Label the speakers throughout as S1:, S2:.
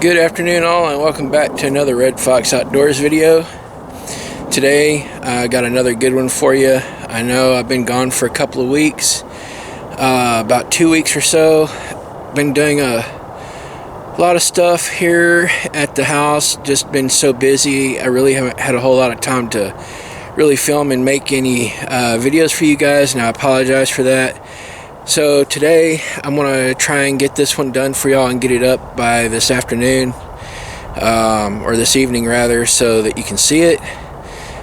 S1: Good afternoon all, and welcome back to another Red Fox Outdoors video. Today I got another good one for you. I know I've been gone for a couple of weeks, about 2 weeks or so. Been doing a lot of stuff here at the house, just been so busy. I really haven't had a whole lot of time to really film and make any videos for you guys, and I apologize for that. So today I'm going to try and get this one done for y'all and get it up by this afternoon, or this evening rather, so that you can see it.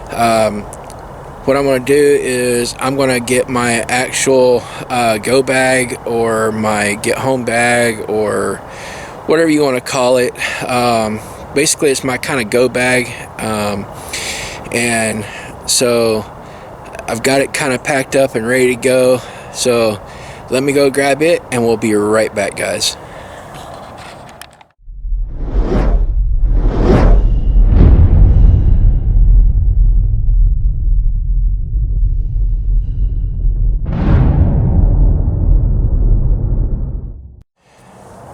S1: What I'm going to do is I'm going to get my actual go bag, or my get home bag, or whatever you want to call it. Basically it's my kind of go bag, and so I've got it kind of packed up and ready to go. So let me go grab it and we'll be right back, guys.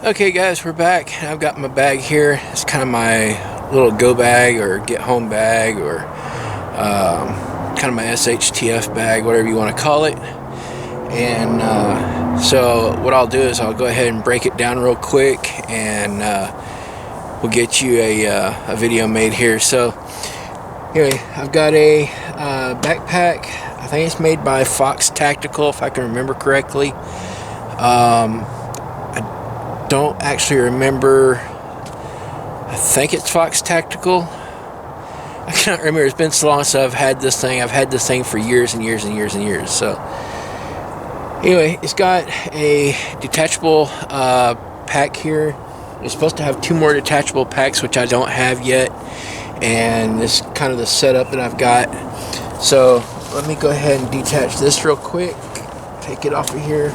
S1: Okay guys, we're back. I've got my bag here. It's kind of my little go bag or get home bag, or kind of my SHTF bag, whatever you want to call it. And so what I'll do is I'll go ahead and break it down real quick, and we'll get you a video made here. So anyway, I've got a backpack. I think it's made by Fox Tactical, if I can remember correctly. I don't actually remember. I think it's Fox Tactical. I can't remember. It's been so long since I've had this thing. I've had this thing for years and years and years and years. So anyway, it's got a detachable pack here. It's supposed to have 2 more detachable packs, which I don't have yet. And this is kind of the setup that I've got. So let me go ahead and detach this real quick. Take it off of here.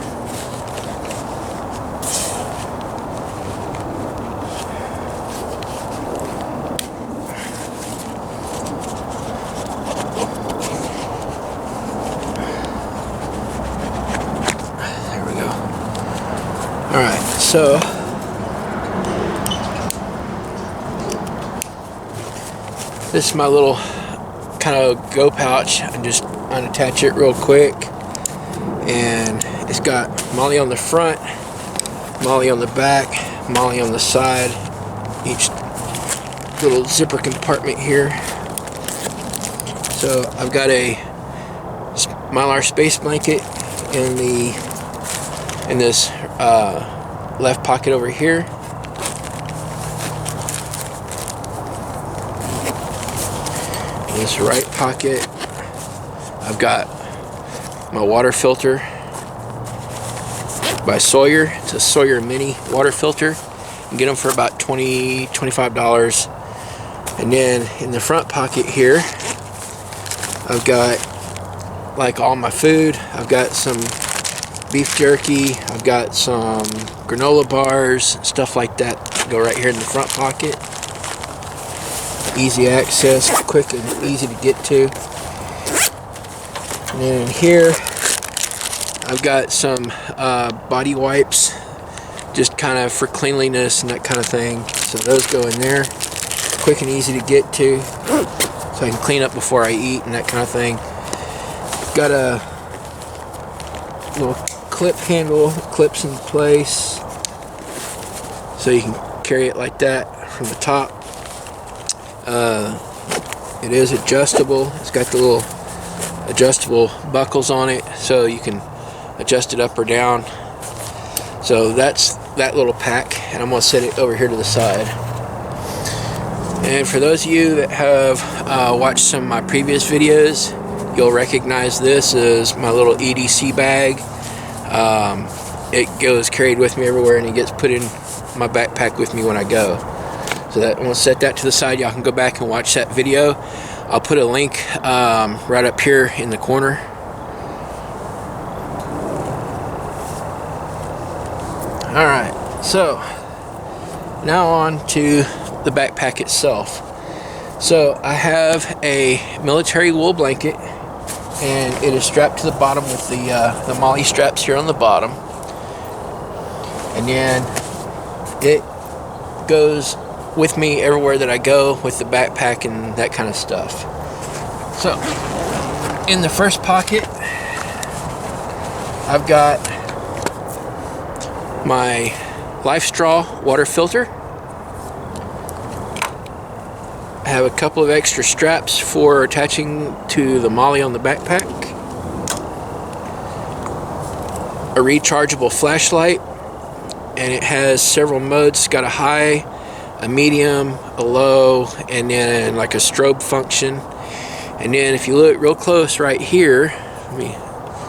S1: Alright, so this is my little kind of go pouch. I just unattach it real quick, and it's got Molly on the front, Molly on the back, Molly on the side, each little zipper compartment here. So I've got a Mylar space blanket in this left pocket over here. In this right pocket, I've got my water filter by Sawyer. It's a Sawyer mini water filter. You can get them for about $25. And then in the front pocket here, I've got like all my food. I've got some beef jerky, I've got some granola bars, stuff like that go right here in the front pocket. Easy access, quick and easy to get to. And then in here I've got some body wipes, just kind of for cleanliness and that kind of thing. So those go in there, quick and easy to get to, so I can clean up before I eat and that kind of thing. Got a little clip handle, clips in place, so you can carry it like that from the top. It is adjustable. It's got the little adjustable buckles on it, so you can adjust it up or down. So that's that little pack, and I'm going to set it over here to the side. And for those of you that have watched some of my previous videos, you'll recognize this as my little Odysee bag. It goes carried with me everywhere, and it gets put in my backpack with me when I go. So that, I'm going to set that to the side. Y'all can go back and watch that video. I'll put a link right up here in the corner. Alright, so now on to the backpack itself. So I have a military wool blanket, and it is strapped to the bottom with the MOLLE straps here on the bottom. And then it goes with me everywhere that I go with the backpack and that kind of stuff. So in the first pocket, I've got my Life Straw water filter. I have a couple of extra straps for attaching to the MOLLE on the backpack. A rechargeable flashlight, and it has several modes. It's got a high, a medium, a low, and then like a strobe function. And then if you look real close right here, let me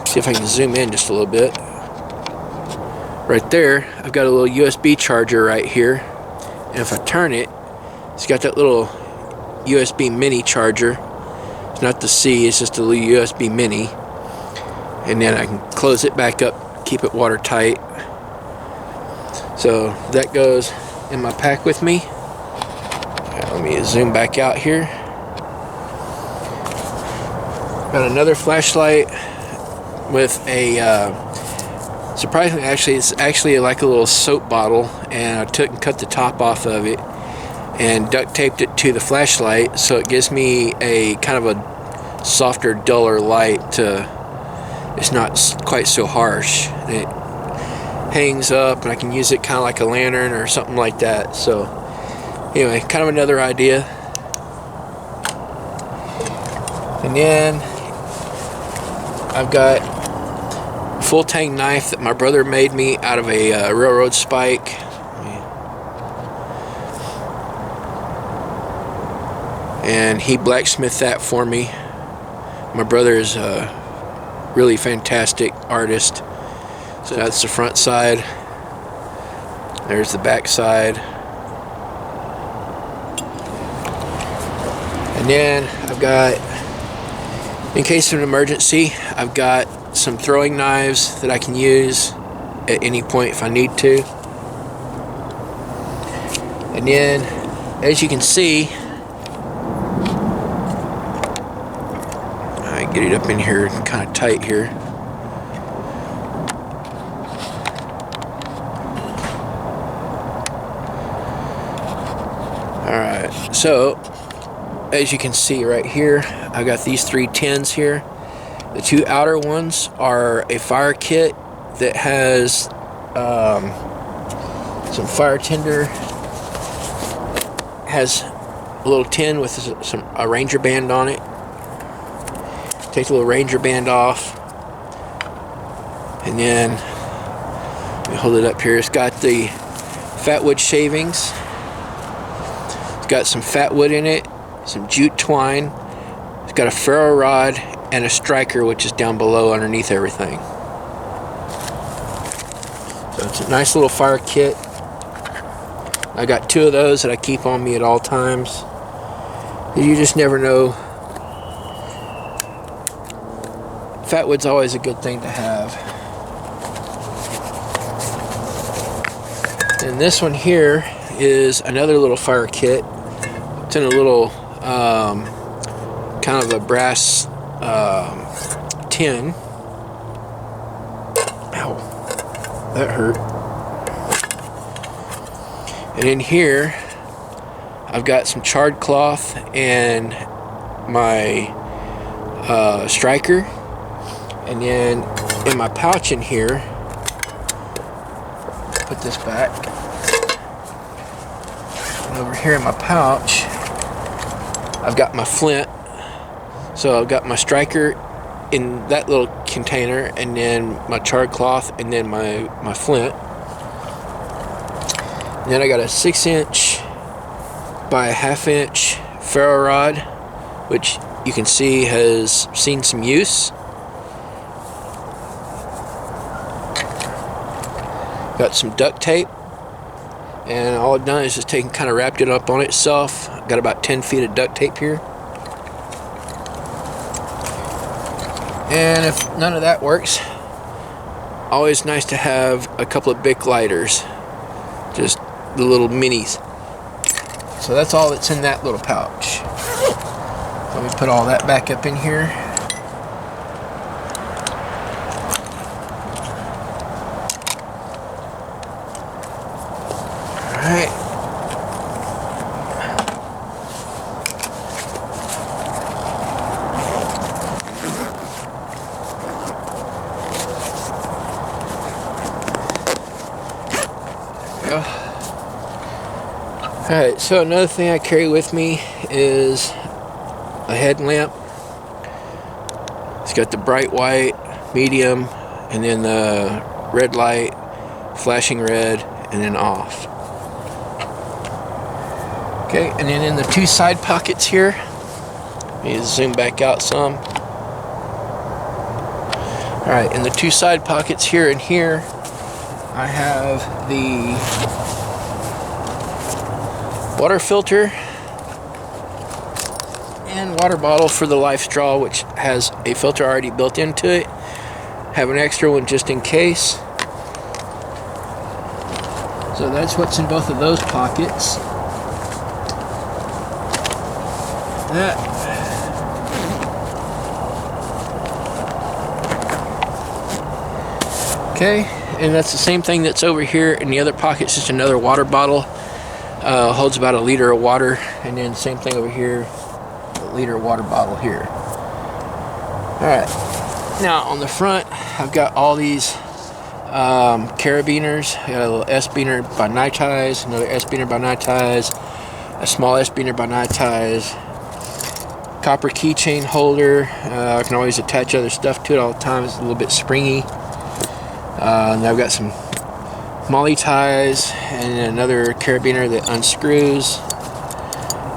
S1: see if I can zoom in just a little bit. Right there, I've got a little USB charger right here, and if I turn it, it's got that little USB mini charger. It's not the C, it's just a little USB mini. And then I can close it back up, keep it watertight. So that goes in my pack with me. Let me zoom back out here. Got another flashlight with a surprisingly, it's actually like a little soap bottle, and I took and cut the top off of it and duct taped it to the flashlight, so it gives me a kind of a softer, duller light. It's not quite so harsh. It hangs up, and I can use it kind of like a lantern or something like that. So anyway, kind of another idea. And then I've got a full tang knife that my brother made me out of a railroad spike. And he blacksmithed that for me. My brother is a really fantastic artist. So that's the front side. There's the back side. And then I've got, in case of an emergency, I've got some throwing knives that I can use at any point if I need to. And then, as you can see, I get it up in here kind of tight here. Alright, so as you can see right here, I've got these 3 tins here. The 2 outer ones are a fire kit that has some fire tinder, has a little tin with a Ranger band on it. Take the little Ranger band off, and then let me hold it up here. It's got the fatwood shavings. It's got some fatwood in it, some jute twine. It's got a ferro rod and a striker, which is down below underneath everything. So it's a nice little fire kit. I got 2 of those that I keep on me at all times. You just never know. Fatwood's always a good thing to have. And this one here is another little fire kit. It's in a little kind of a brass tin. Ow, that hurt. And in here, I've got some charred cloth and my striker. And then in my pouch in here, put this back. And over here in my pouch, I've got my flint. So I've got my striker in that little container, and then my charred cloth, and then my flint. And then I got a 6-inch by a 1/2-inch ferro rod, which you can see has seen some use. Got some duct tape, and all I've done is just kind of wrapped it up on itself. Got about 10 feet of duct tape here. And if none of that works, always nice to have a couple of Bic lighters, just the little minis. So that's all that's in that little pouch. Let me put all that back up in here. Alright. Alright, so another thing I carry with me is a headlamp. It's got the bright white, medium, and then the red light, flashing red, and then off. Okay, and then in the two side pockets here, let me zoom back out some. Alright, in the two side pockets here and here, I have the water filter and water bottle for the Life Straw, which has a filter already built into it. Have an extra one just in case. So that's what's in both of those pockets. Okay, and that's the same thing that's over here in the other pocket. It's just another water bottle. Holds about 1 liter of water, and then same thing over here, 1 liter water bottle here. Alright, now on the front I've got all these carabiners. I got a little S-beaner by Nitize, another S-beaner by Nitize, a small S-beaner by Nitize, copper keychain holder. I can always attach other stuff to it all the time. It's a little bit springy. And I've got some molly ties and another carabiner that unscrews,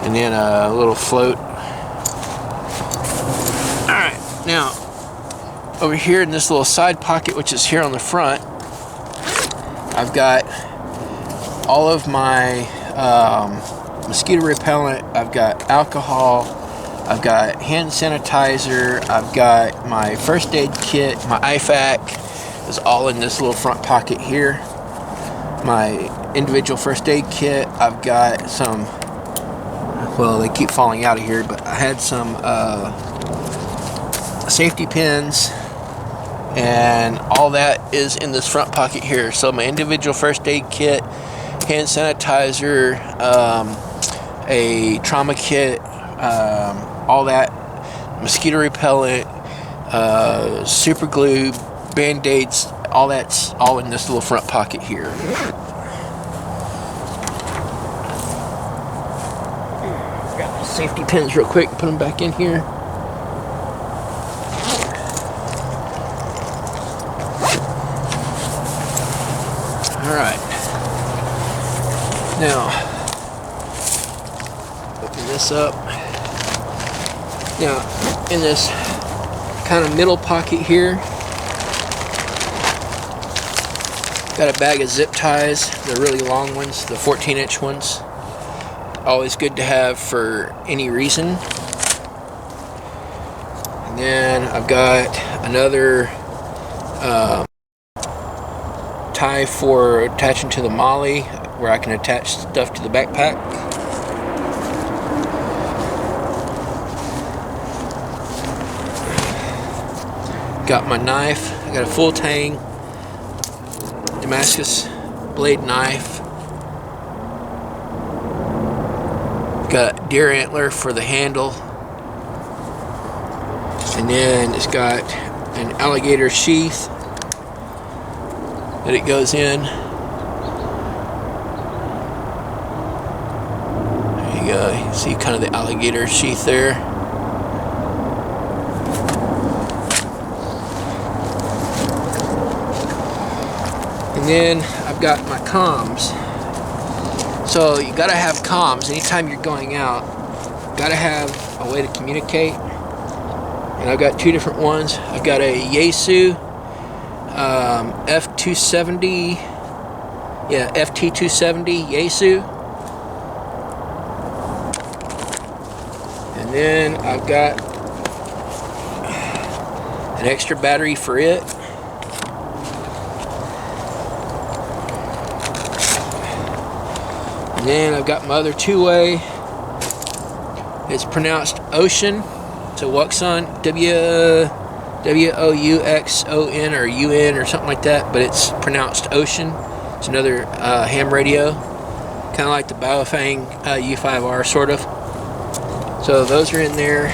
S1: and then a little float. Alright, now over here in this little side pocket, which is here on the front, I've got all of my mosquito repellent. I've got alcohol, I've got hand sanitizer, I've got my first aid kit, my IFAC is all in this little front pocket here. My individual first aid kit, I've got some, well, they keep falling out of here, but I had some safety pins, and all that is in this front pocket here. So my individual first aid kit, hand sanitizer, a trauma kit, all that, mosquito repellent, super glue, band-aids, all that's all in this little front pocket here. Grab the safety pins real quick, put them back in here. Alright. Now, open this up. Now, in this kind of middle pocket here, got a bag of zip ties, the really long ones, the 14-inch ones. Always good to have for any reason. And then I've got another tie for attaching to the molly, where I can attach stuff to the backpack. Got my knife. I got a full tang Damascus blade knife. Got deer antler for the handle, and then it's got an alligator sheath that it goes in. There you go. You can see kind of the alligator sheath there. And then I've got my comms. So you gotta have comms anytime you're going out. Gotta have a way to communicate. And I've got two different ones. I've got a Yaesu F270, FT270 Yaesu. And then I've got an extra battery for it. And then I've got my other two-way. It's pronounced Ocean. So Wuxon, W-O-U-X-O-N or U-N or something like that, but it's pronounced Ocean. It's another ham radio, kind of like the Baofeng U5R sort of. So those are in there.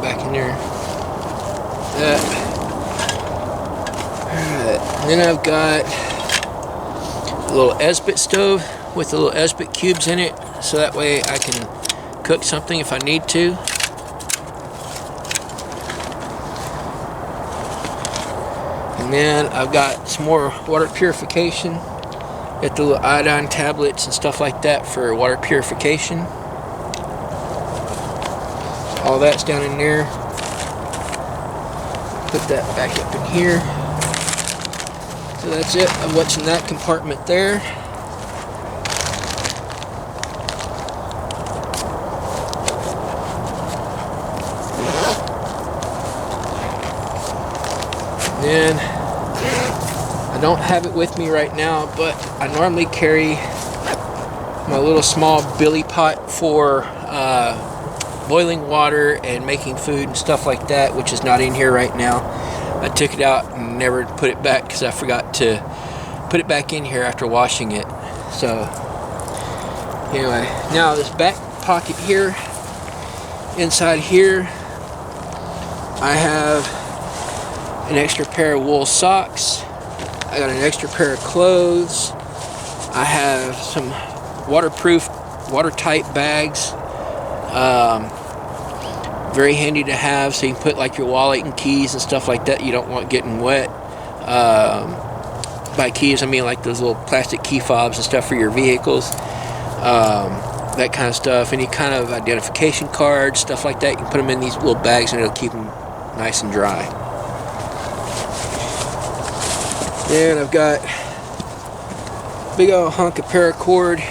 S1: back in there. That. Alright, then I've got a little Esbit stove with the little Esbit cubes in it, so that way I can cook something if I need to. And then I've got some more water purification. Got the little iodine tablets and stuff like that for water purification. All that's down in there. Put that back up in here. So that's it of what's in that compartment there. Then I don't have it with me right now, but I normally carry my little small billy pot for boiling water and making food and stuff like that, which is not in here right now. I took it out and never put it back because I forgot to put it back in here after washing it. So anyway, now this back pocket here, inside here I have an extra pair of wool socks. I got an extra pair of clothes. I have some waterproof, watertight bags. Very handy to have, so you can put like your wallet and keys and stuff like that you don't want getting wet. By keys I mean like those little plastic key fobs and stuff for your vehicles. That kind of stuff. Any kind of identification cards, stuff like that, you can put them in these little bags and it'll keep them nice and dry. Then I've got a big old hunk of paracord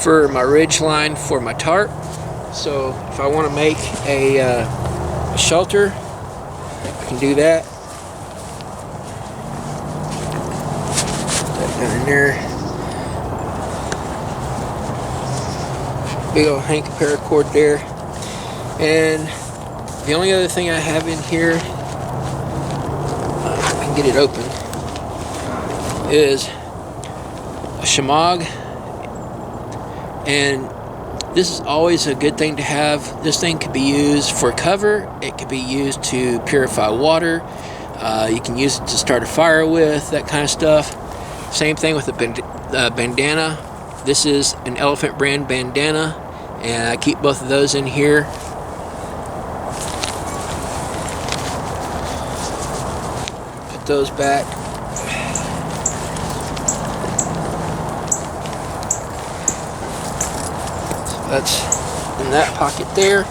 S1: for my ridge line for my tarp. So if I want to make a shelter, I can do that. Put that down in there. Big old hank of paracord there. And the only other thing I have in here, I can get it open, is a shemagh. And this is always a good thing to have. This thing could be used for cover. It could be used to purify water. You can use it to start a fire with, that kind of stuff. Same thing with the bandana. This is an Elephant brand bandana, and I keep both of those in here. Put those back. That's in that pocket there.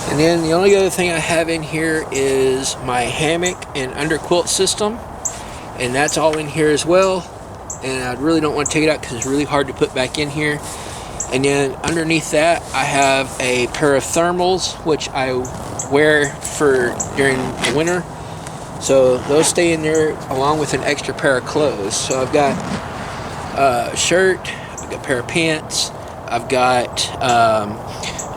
S1: And then the only other thing I have in here is my hammock and underquilt system, and that's all in here as well. And I really don't want to take it out because it's really hard to put back in here. And then underneath that I have a pair of thermals, which I wear for during the winter, so those stay in there along with an extra pair of clothes. So I've got a shirt, I've got a pair of pants, I've got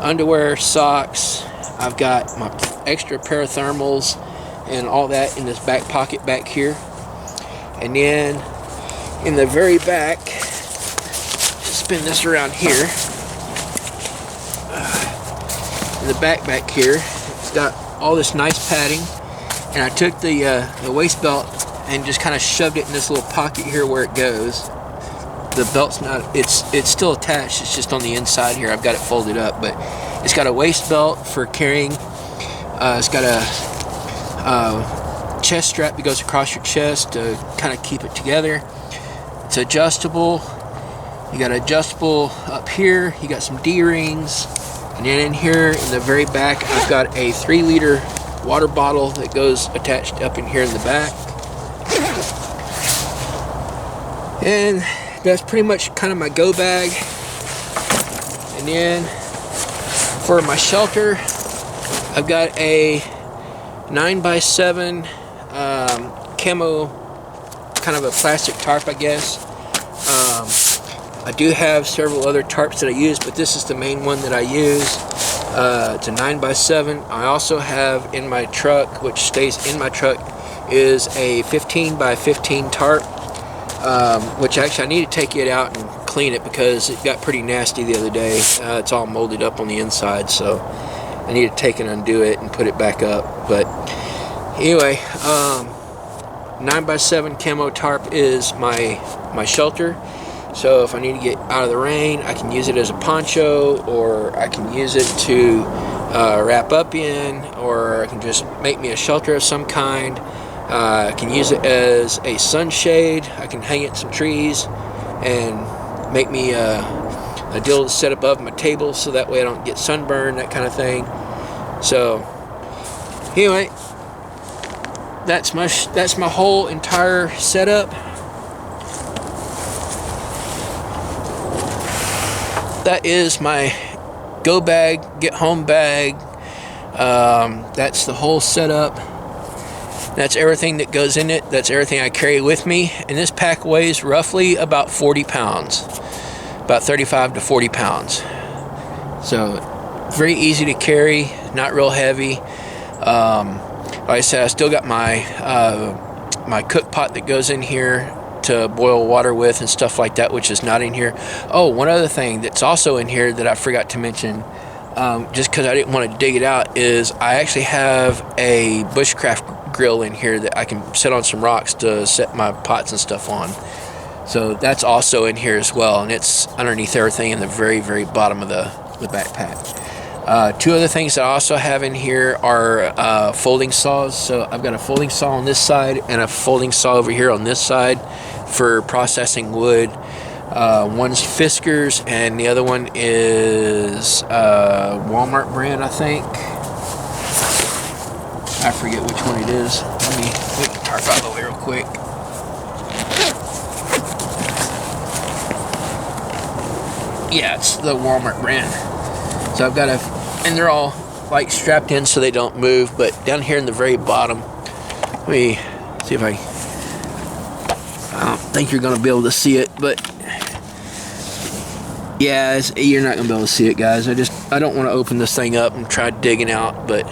S1: underwear, socks, I've got my extra pair of thermals and all that in this back pocket back here. And then in the very back, spin this around here, in the back here, it's got all this nice padding, and I took the waist belt and just kind of shoved it in this little pocket here where it goes. The belt's not, it's still attached, it's just on the inside here. I've got it folded up, but it's got a waist belt for carrying. It's got a chest strap that goes across your chest to kind of keep it together. It's adjustable. You got adjustable up here. You got some D-rings, and then in here in the very back I've got a 3-liter water bottle that goes attached up in here in the back. And that's pretty much kind of my go bag. And then for my shelter, I've got a 9x7 camo, kind of a plastic tarp, I guess. I do have several other tarps that I use, but this is the main one that I use. It's a 9x7. I also have in my truck, which stays in my truck, is a 15x15 tarp, which actually I need to take it out and clean it because it got pretty nasty the other day. It's all molded up on the inside, so I need to take and undo it and put it back up. But anyway, 9x7 camo tarp is my shelter. So if I need to get out of the rain, I can use it as a poncho, or I can use it to wrap up in, or I can just make me a shelter of some kind. I can use it as a sunshade. I can hang it in some trees and make me a deal to set above my table so that way I don't get sunburn, that kind of thing. So anyway, that's my whole entire setup. That is my go bag, get home bag. That's the whole setup. That's everything that goes in it. That's everything I carry with me. And this pack weighs roughly about 40 pounds. About 35 to 40 pounds. So very easy to carry, not real heavy. Like I said, I still got my my cook pot that goes in here to boil water with and stuff like that, which is not in here. Oh, one other thing that's also in here that I forgot to mention, just because I didn't want to dig it out, is I actually have a bushcraft grill in here that I can sit on some rocks to set my pots and stuff on. So that's also in here as well, and it's underneath everything in the very, very bottom of the backpack. Two other things that I also have in here are folding saws. So I've got a folding saw on this side and a folding saw over here on this side for processing wood. One's Fiskars and the other one is Walmart brand, I think. I forget which one it is. Let me take the tarp out of the way real quick. Yeah, it's the Walmart brand. So I've got and they're all like strapped in so they don't move, but down here in the very bottom, let me see if I don't think you're gonna be able to see it, but yeah, you're not gonna be able to see it, guys. I don't want to open this thing up and try digging out, but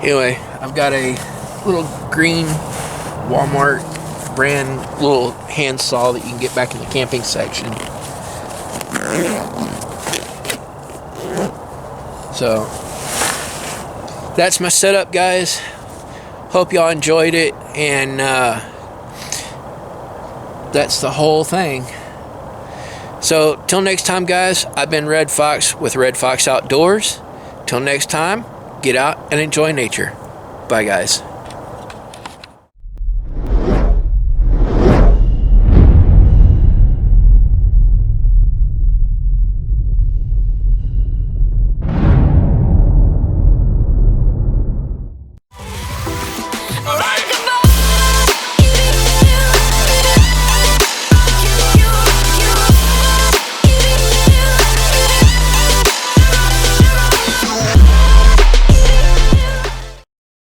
S1: anyway, I've got a little green Walmart brand little hand saw that you can get back in the camping section. So that's my setup, guys. Hope y'all enjoyed it, and that's the whole thing. So till next time, guys, I've been Red Fox with Red Fox Outdoors. Till next time, get out and enjoy nature. Bye, guys.